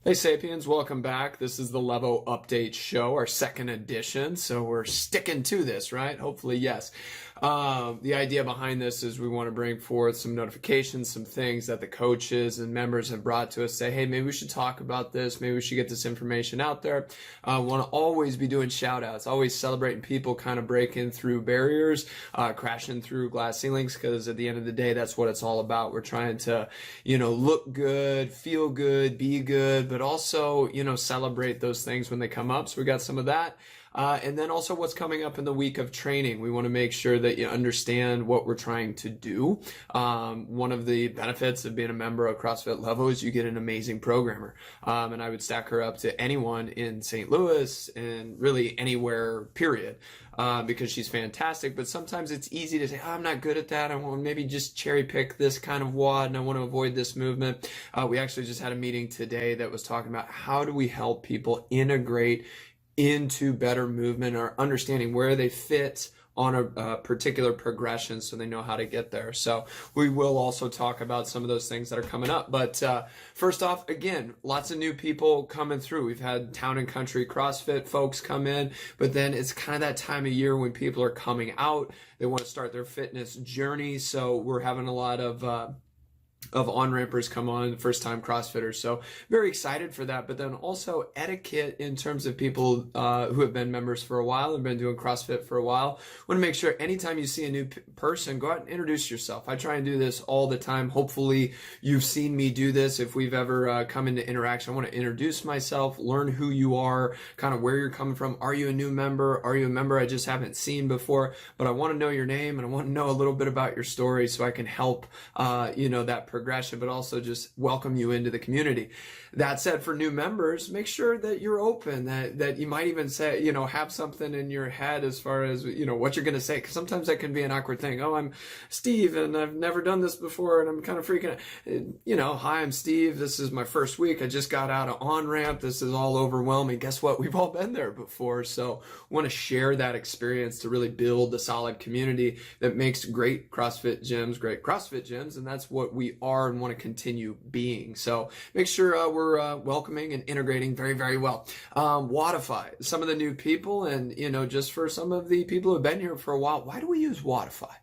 Hey Sapiens, welcome back. This is the Levo Update Show, our second edition. So we're sticking to this, right? Hopefully, yes. The idea behind this is we want to bring forth some notifications, some things that the coaches and members have brought to us. Say, hey, maybe we should talk about this. Maybe we should get this information out there. Want to always be doing shout outs, always celebrating people kind of breaking through barriers, crashing through glass ceilings, because at the end of the day, that's what it's all about. We're trying to, look good, feel good, be good, but also, celebrate those things when they come up. So we got some of that. And then also what's coming up in the week of training. We want to make sure that you understand what we're trying to do. One of the benefits of being a member of CrossFit Levo is you get an amazing programmer. And I would stack her up to anyone in St. Louis and really anywhere, period. Because she's fantastic, but sometimes it's easy to say, oh, I'm not good at that. I want to maybe just cherry pick this kind of WOD and I want to avoid this movement. We actually just had a meeting today that was talking about how do we help people integrate into better movement or understanding where they fit on a particular progression so they know how to get there. So we will also talk about some of those things that are coming up. But first off, again, lots of new people coming through. We've had Town and Country CrossFit folks come in, but then it's kind of that time of year when people are coming out. They want to start their fitness journey. So we're having a lot of on-rampers come on, first-time CrossFitters. So very excited for that. But then also etiquette in terms of people who have been members for a while and been doing CrossFit for a while. Want to make sure anytime you see a new person, go out and introduce yourself. I try and do this all the time. Hopefully you've seen me do this. If we've ever come into interaction, I want to introduce myself, learn who you are, kind of where you're coming from. Are you a new member? Are you a member I just haven't seen before? But I want to know your name and I want to know a little bit about your story so I can help, that progression, but also just welcome you into the community. That said, for new members, make sure that you're open, that you might even say, have something in your head as far as, what you're going to say. Because sometimes that can be an awkward thing. Oh, I'm Steve and I've never done this before and I'm kind of freaking out. Hi, I'm Steve. This is my first week. I just got out of on-ramp. This is all overwhelming. Guess what? We've all been there before. So I want to share that experience to really build a solid community that makes great CrossFit gyms. And that's what we are and want to continue being. So make sure we're welcoming and integrating very, very well. Wodify, some of the new people, and just for some of the people who have been here for a while, why do we use Wodify,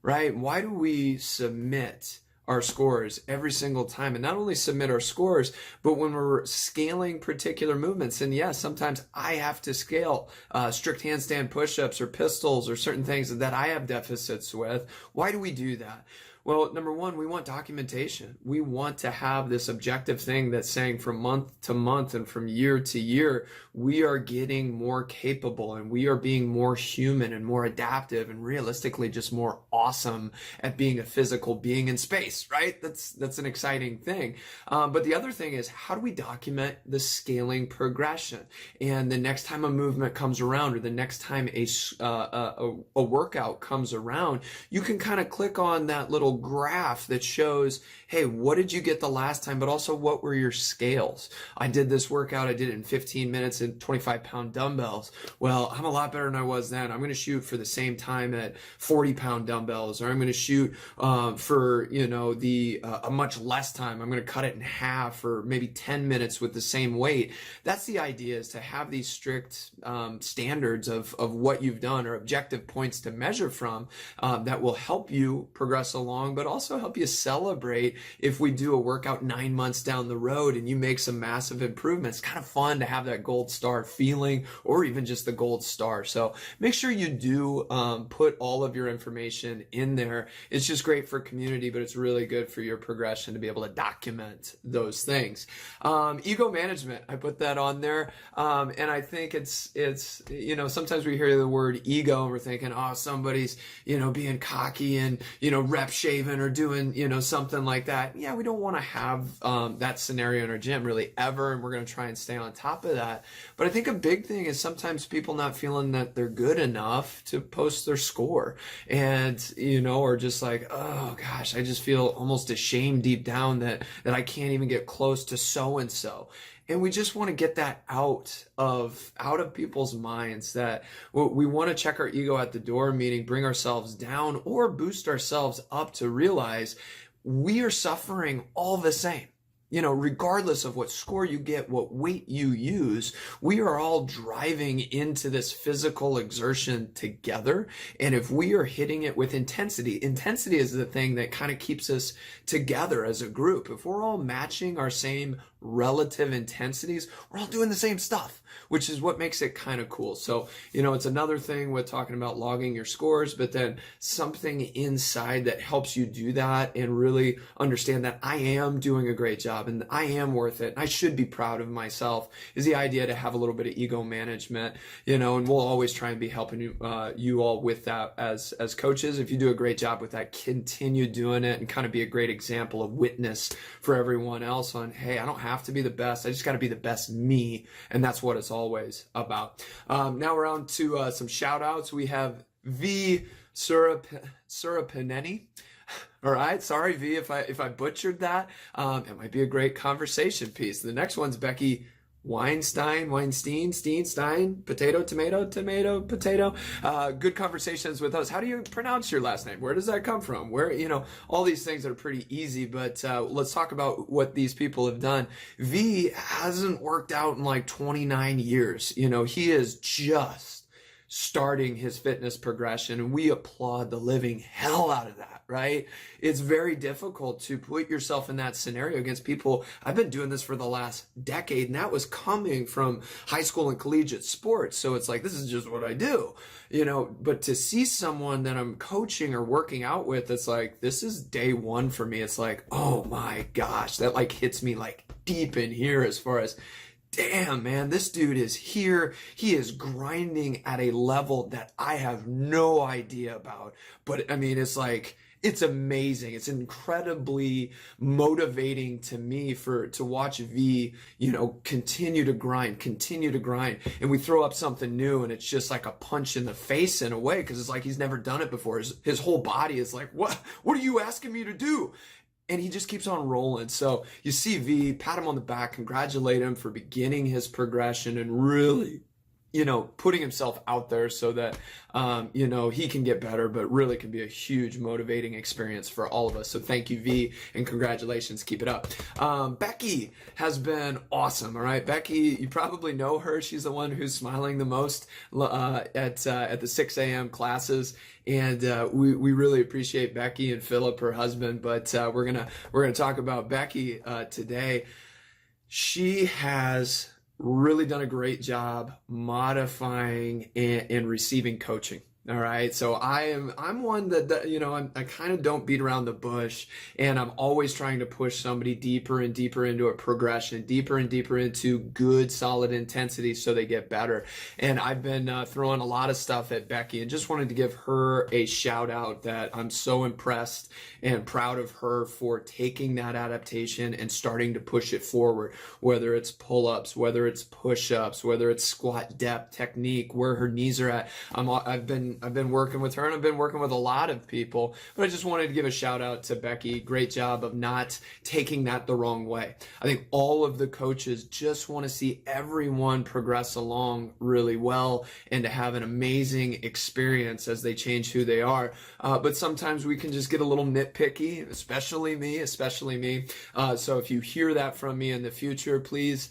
right? Why do we submit our scores every single time? And not only submit our scores, but when we're scaling particular movements, and yes, sometimes I have to scale strict handstand push-ups or pistols or certain things that I have deficits with. Why do we do that? Well, number one, we want documentation. We want to have this objective thing that's saying from month to month and from year to year, we are getting more capable and we are being more human and more adaptive and realistically just more awesome at being a physical being in space, right? That's an exciting thing. But the other thing is, how do we document the scaling progression? And the next time a movement comes around or the next time a workout comes around, you can kind of click on that little graph that shows, hey, what did you get the last time, but also what were your scales? I did this workout, I did it in 15 minutes and 25-pound dumbbells. Well, I'm a lot better than I was then. I'm going to shoot for the same time at 40-pound dumbbells, or I'm going to shoot for, a much less time. I'm going to cut it in half or maybe 10 minutes with the same weight. That's the idea, is to have these strict standards of what you've done or objective points to measure from that will help you progress along, but also help you celebrate if we do a workout 9 months down the road and you make some massive improvements. It's kind of fun to have that gold star feeling, or even just the gold star. So make sure you do put all of your information in there. It's just great for community, but it's really good for your progression to be able to document those things. Ego management, I put that on there. And I think it's sometimes we hear the word ego and we're thinking, oh, somebody's, being cocky and, rep shaving or doing, something like that. Yeah, we don't want to have that scenario in our gym really ever, and we're going to try and stay on top of that. But I think a big thing is sometimes people not feeling that they're good enough to post their score, and or just like, oh gosh, I just feel almost ashamed deep down that I can't even get close to so and so. And we just want to get that out of people's minds, that we want to check our ego at the door, meaning bring ourselves down or boost ourselves up to realize we are suffering all the same. regardless of what score you get, what weight you use, we are all driving into this physical exertion together. And if we are hitting it with intensity is the thing that kind of keeps us together as a group. If we're all matching our same relative intensities, we're all doing the same stuff, which is what makes it kind of cool. So, it's another thing with talking about logging your scores, but then something inside that helps you do that and really understand that I am doing a great job and I am worth it. I should be proud of myself is the idea to have a little bit of ego management, and we'll always try and be helping you all with that as coaches. If you do a great job with that, continue doing it and kind of be a great example of witness for everyone else on, hey, I don't have to be the best. I just got to be the best me. And that's what it's always about. Now we're on to some shout outs. We have V Surapineni. All right. Sorry, V, if I butchered that. It might be a great conversation piece. The next one's Becky Weinstein, potato, tomato, potato. Good conversations with us. How do you pronounce your last name? Where does that come from? Where, all these things are pretty easy, but let's talk about what these people have done. V hasn't worked out in like 29 years. He is just starting his fitness progression, and we applaud the living hell out of that, right? It's very difficult to put yourself in that scenario against people. I've been doing this for the last decade, and that was coming from high school and collegiate sports. So it's like, this is just what I do, but to see someone that I'm coaching or working out with, it's like, this is day one for me. It's like, oh my gosh, that like hits me like deep in here as far as, damn, man, this dude is here. He is grinding at a level that I have no idea about. But I mean, it's like, it's amazing. It's incredibly motivating to me to watch V, continue to grind. And we throw up something new and it's just like a punch in the face in a way, because it's like he's never done it before. His whole body is like, what are you asking me to do? And he just keeps on rolling. So you see V, pat him on the back, congratulate him for beginning his progression and really, putting himself out there so that, he can get better, but really can be a huge motivating experience for all of us. So thank you, V, and congratulations. Keep it up. Becky has been awesome. All right. Becky, you probably know her. She's the one who's smiling the most at the 6 a.m. classes. And we really appreciate Becky and Philip, her husband. But we're gonna talk about Becky today. She has really done a great job modifying and receiving coaching. All right. So I'm one that I kind of don't beat around the bush, and I'm always trying to push somebody deeper and deeper into a progression, deeper and deeper into good, solid intensity so they get better. And I've been throwing a lot of stuff at Becky and just wanted to give her a shout out that I'm so impressed and proud of her for taking that adaptation and starting to push it forward, whether it's pull-ups, whether it's push-ups, whether it's squat depth, technique, where her knees are at. I've been working with her, and I've been working with a lot of people, but I just wanted to give a shout out to Becky. Great job of not taking that the wrong way. I think all of the coaches just want to see everyone progress along really well and to have an amazing experience as they change who they are. But sometimes we can just get a little nitpicky, especially me. So if you hear that from me in the future, please,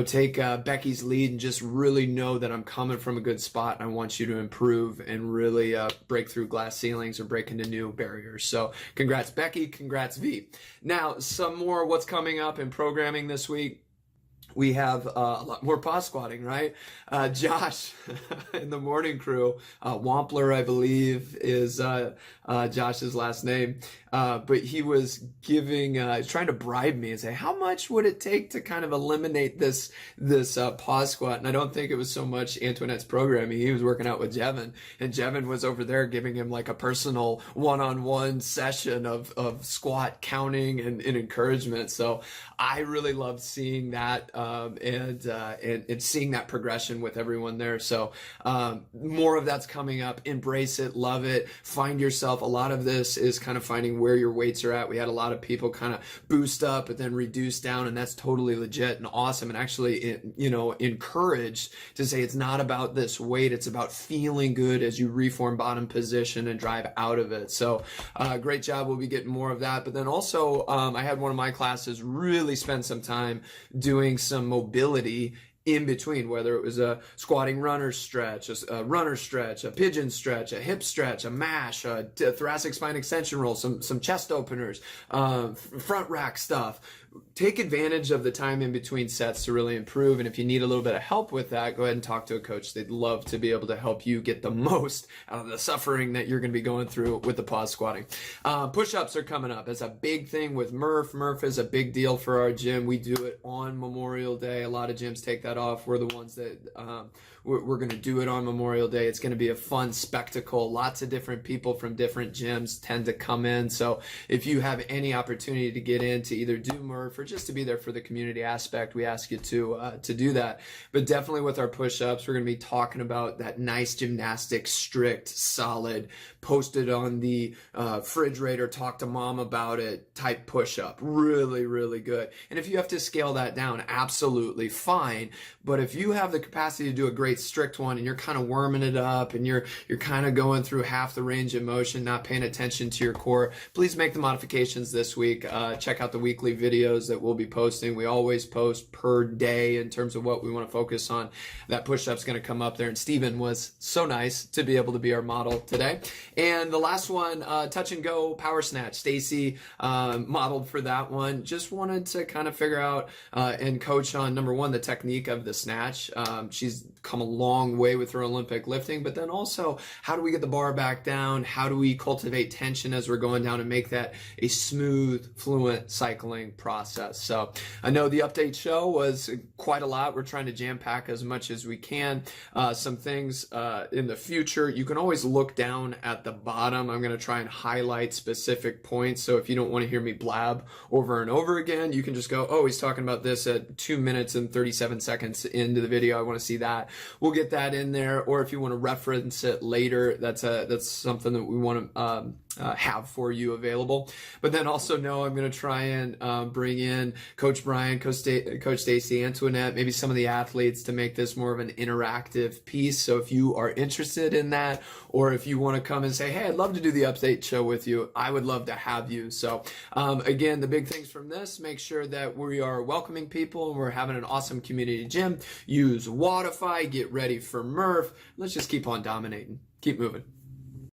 take Becky's lead and just really know that I'm coming from a good spot and I want you to improve and really break through glass ceilings or break into new barriers. So congrats, Becky. Congrats, V. Now, some more what's coming up in programming this week. We have a lot more pause squatting, right? Josh in the morning crew, Wampler, I believe, is Josh's last name. But he was trying to bribe me and say, how much would it take to kind of eliminate this pause squat? And I don't think it was so much Antoinette's programming. He was working out with Jevin, and Jevin was over there giving him like a personal one-on-one session of squat counting and encouragement. So I really loved seeing that and seeing that progression with everyone there. So more of that's coming up. Embrace it, love it, find yourself. A lot of this is kind of finding where your weights are at. We had a lot of people kind of boost up but then reduce down, and that's totally legit and awesome, and actually, encouraged to say it's not about this weight, it's about feeling good as you reform bottom position and drive out of it. So great job. We'll be getting more of that. But then also I had one of my classes really spend some time doing some mobility in between, whether it was a squatting runner stretch, a runner stretch, a pigeon stretch, a hip stretch, a mash, a thoracic spine extension roll, some chest openers, front rack stuff. Take advantage of the time in between sets to really improve. And if you need a little bit of help with that, go ahead and talk to a coach. They'd love to be able to help you get the most out of the suffering that you're going to be going through with the pause squatting. Push-ups are coming up. It's a big thing with Murph. Murph is a big deal for our gym. We do it on Memorial Day. A lot of gyms take that off. We're the ones that we're going to do it on Memorial Day. It's going to be a fun spectacle. Lots of different people from different gyms tend to come in. So if you have any opportunity to get in to either do Murph or just to be there for the community aspect, we ask you to do that. But definitely with our push-ups, we're going to be talking about that nice gymnastic, strict, solid, posted on the refrigerator, talk to mom about it type push-up. Really, really good. And if you have to scale that down, absolutely fine. But if you have the capacity to do a great strict one and you're kind of worming it up and you're kind of going through half the range of motion, not paying attention to your core, please make the modifications this week. Check out the weekly videos that we'll be posting. We always post per day in terms of what we want to focus on. That push-up's going to come up there. And Steven was so nice to be able to be our model today. And the last one, touch and go power snatch. Stacy modeled for that one. Just wanted to kind of figure out and coach on, number one, the technique of the snatch. She's come a long way with her Olympic lifting, but then also how do we get the bar back down? How do we cultivate tension as we're going down and make that a smooth, fluent cycling process? So I know the update show was quite a lot. We're trying to jam pack as much as we can. Some things in the future, you can always look down at the bottom. I'm going to try and highlight specific points. So if you don't want to hear me blab over and over again, you can just go, oh, he's talking about this at 2 minutes and 37 seconds into the video. I want to see that. We'll get that in there. Or if you want to reference it later, that's something that we want to have for you available. But then also know I'm going to try and bring in Coach Brian, Coach Stacy, Antoinette, maybe some of the athletes to make this more of an interactive piece. So if you are interested in that, or if you want to come and say, hey, I'd love to do the update show with you, I would love to have you. So again, the big things from this, make sure that we are welcoming people and we're having an awesome community gym. Use Wodify, get ready for Murph. Let's just keep on dominating. Keep moving.